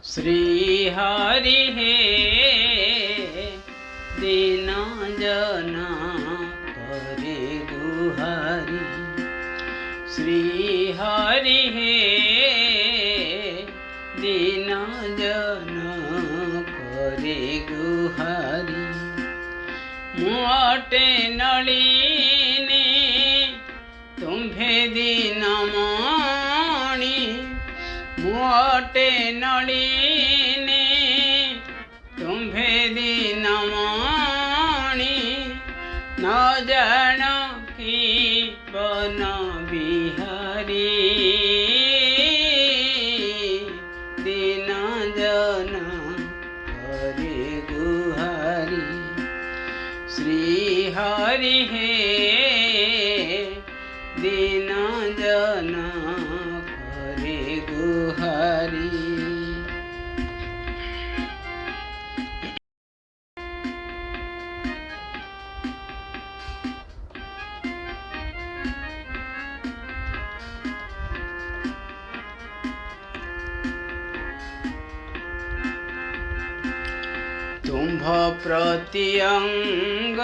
श्री हरि हे दीन जना करे गुहारी। श्री हरि हे दीन जना करे गुहारी। मुटे नलिनी तुम्भे दीन मणि। मुटे नलिनी तुम्भे दीन मणि। न जान कि बन बिहारी। दीन जन करे गुहारी। श्री हरि हे दीन जन करे गुहारी। तुम्भ प्रतिअंग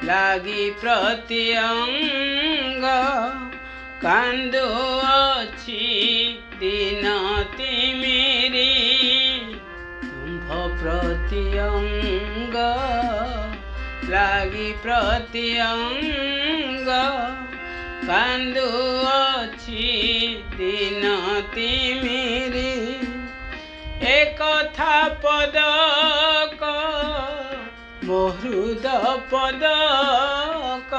लागी प्रतिअंग। कांदुअछि दीन तिमिरी। तुम्भ प्रतिअंग लागी प्रतिअंग। कांदुअछि दीन तिमिरी। एक था पदक बहुद पदक।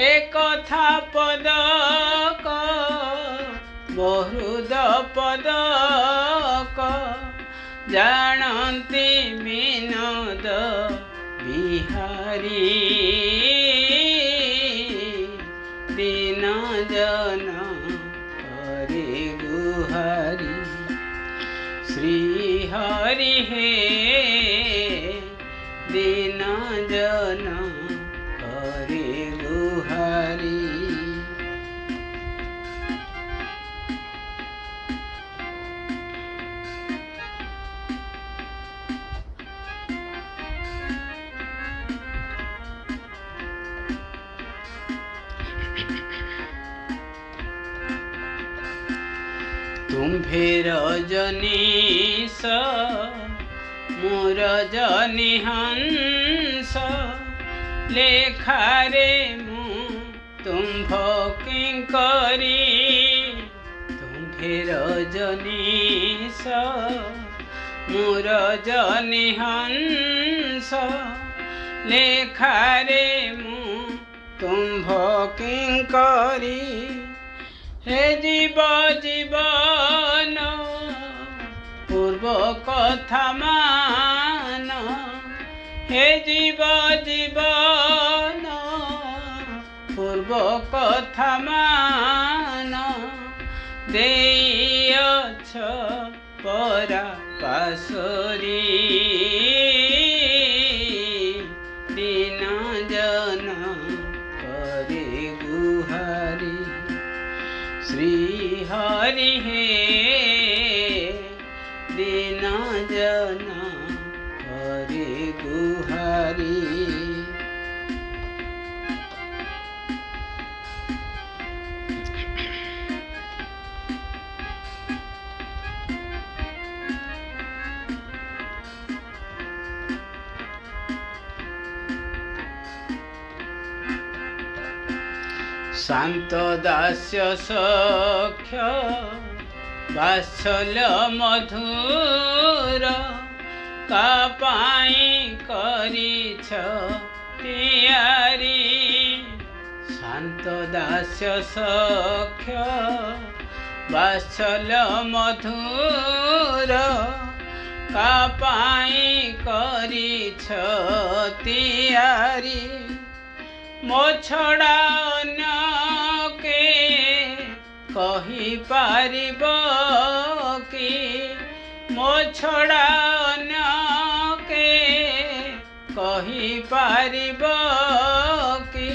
एक था पदक बहुद पदक। जानती विनोद बिहारी। दीन जन करे गुहारी। श्री हरि हे दीन जन करे गुहारी। तुम्भे रजनीश मो रजनी हंस। लेखारे मु तुम्भ किंकरी। तुम्भे रजनीश मो रजनी हंस। लेखारे मु तुम्भ किंकरी। हे जीव जीवन पूर्व कथा मान। हे जीव जीवन पूर्व कथा मान। देइअछ परा पासरी। दीन जन करे गुहारी। श्री हरि हे दीन जन करे गुहारी। शांत दास्य सख्य वात्सल्य मधुर। कापाई करिछ तियारी। शांत दास्य सख्य वात्सल्य मधुर। कापाई करिछ तियारी। मो छड़ा अन्य के कही पारिब कि। मो छड़ा अन्य के कही पारिब कि।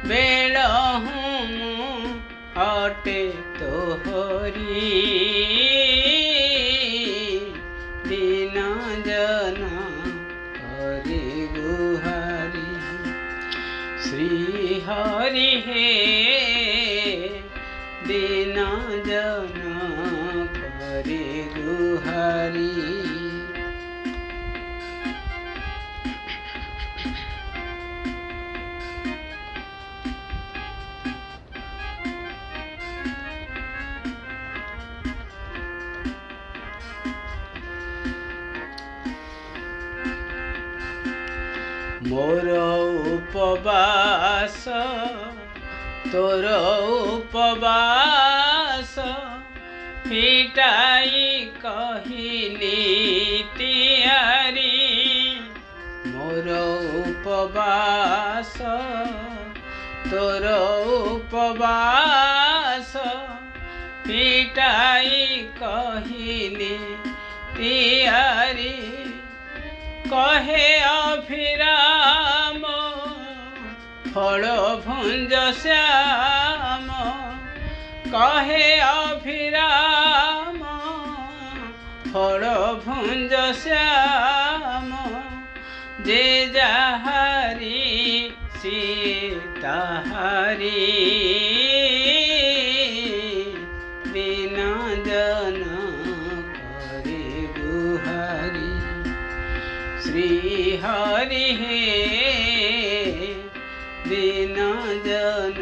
बेल हूँ अटे तोहरी। जन करे गुहारी। श्री हरि हे दीन जन करे गुहारी। मोर उपवास तोर उपवास फिटाई कहिली तियारी। मोर उपवास तोर उपवास फिटाई कहिली तियारी। कहे अभिराम फल भुंज श्याम। कहे अभिराम फल भुंज श्याम। जे जाहारी सीताहारी। दीन जन करे गुहारी। श्री हरि हे दीन जन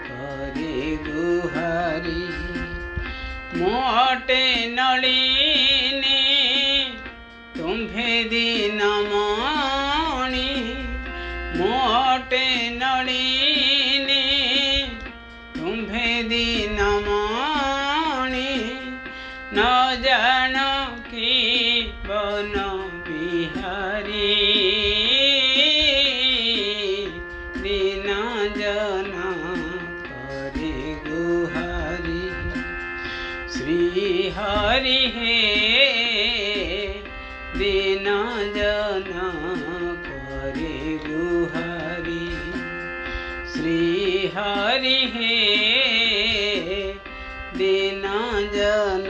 करे गुहारी। मोटे नलिनी तुम्भे दीनमणि। मोटे नलिनी तुम्भे दीनमणि। न जान की बन बिहारी। दीन जन करे गुहारी। श्री हरि हे दीन जन करे गुहारी। श्री हरि हे दीन जन